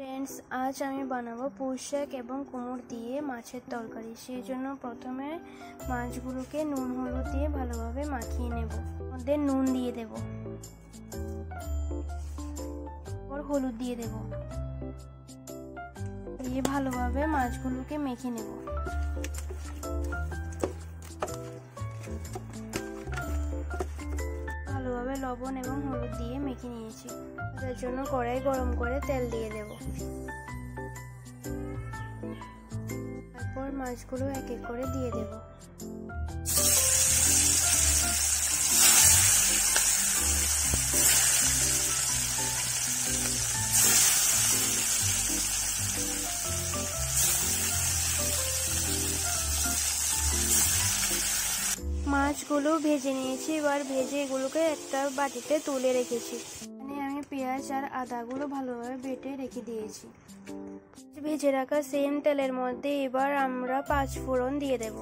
Friends आज आमी बानाबो पुঁই শাক एवं कुमড় दिए माछेर तरकारी। सेई जोन्नो प्रथमे माछगुलोके नुन हलुद दिए भालोभाबे माखिए नेब। मধ্যে নুন দিয়ে দেব और हलुद দিয়ে দেব। দিয়ে ভালোভাবে মাছগুলোকে মেখে নেব। ভালোভাবে লবণ এবং হলুদ দিয়ে মেখে নিয়েছি। এর জন্য কড়াই গরম করে তেল দিয়ে দেব। তারপর মাছগুলো এক এক করে দিয়ে দেব। মাছগুলো ভেজে নিয়েছি। এবার ভেজে এগুলোকে একটা বাটিতে তুলে রেখেছি। এখানে আমি পেঁয়াজ আর আদাগুলো ভালোভাবে বেটে রেখে দিয়েছি। ভেজে রাখা সেম তেলের মধ্যে এবার আমরা 5 ফোড়ন দিয়ে দেব।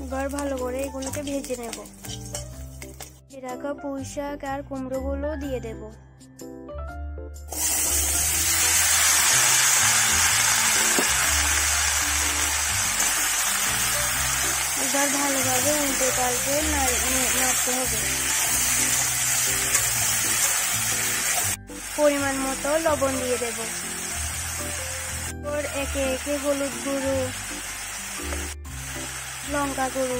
এবার ভালো করে এগুলোকে ভেজে নেব। ভেজে রাখা পুঁই শাক আর কুমড়োগুলো দিয়ে দেব। এবার ভালোভাবে উল্টে পাল্টে নাড়তে হবে। পরিমাণ মতো লবণ দিয়ে দেব। এরপর একে একে হলুদ গুঁড়ো, লঙ্কা গুঁড়ো,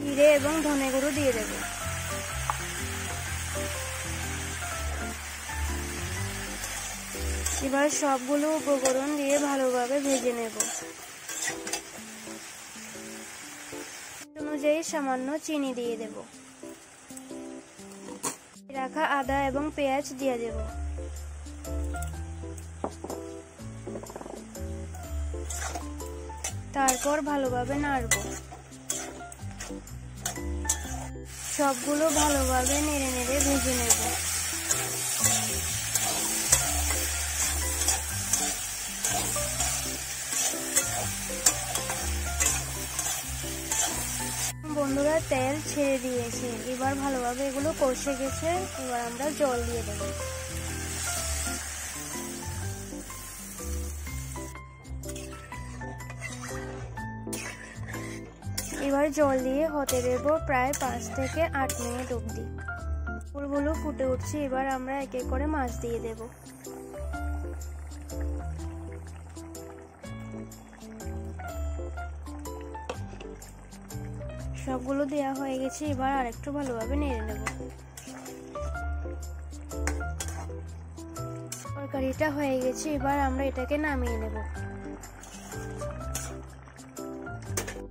জিরে এবং ধনে গুঁড়ো দিয়ে দেব। এবার সবগুলো উপকরণ দিয়ে ভালোভাবে ভেজে নেব। অনুযায়ী সামান্য চিনি দিয়ে দেব। রাখা আদা এবং পেঁয়াজ দিয়ে দেব। তারপর ভালোভাবে নাড়ব। সবগুলো ভালোভাবে নেড়ে নেড়ে ভেজে নেব। বন্ধুরা তেল ছেড়ে দিয়েছে। এবার ভালোভাবে এগুলো কষে গেছে। এবার আমরা জল দিয়ে দেব। এবার জল দিয়ে হতে দেব প্রায় 5 থেকে 8 মিনিট অবধি। ফুলগুলো ফুটে উঠছে। এবার আমরা এক এক করে মাছ দিয়ে দেব। সবগুলো দেওয়া হয়ে গেছে। এবার আরেকটু ভালোভাবে নেড়ে নেব। তরকারিটা হয়ে গেছে। এবার আমরা এটাকে নামিয়ে নেব।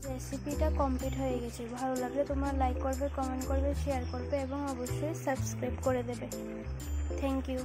রেসিপিটা কমপ্লিট হয়ে গেছে। ভালো লাগলে তোমরা লাইক করবে, কমেন্ট করবে, শেয়ার করবে এবং অবশ্যই সাবস্ক্রাইব করে দেবে। Thank you.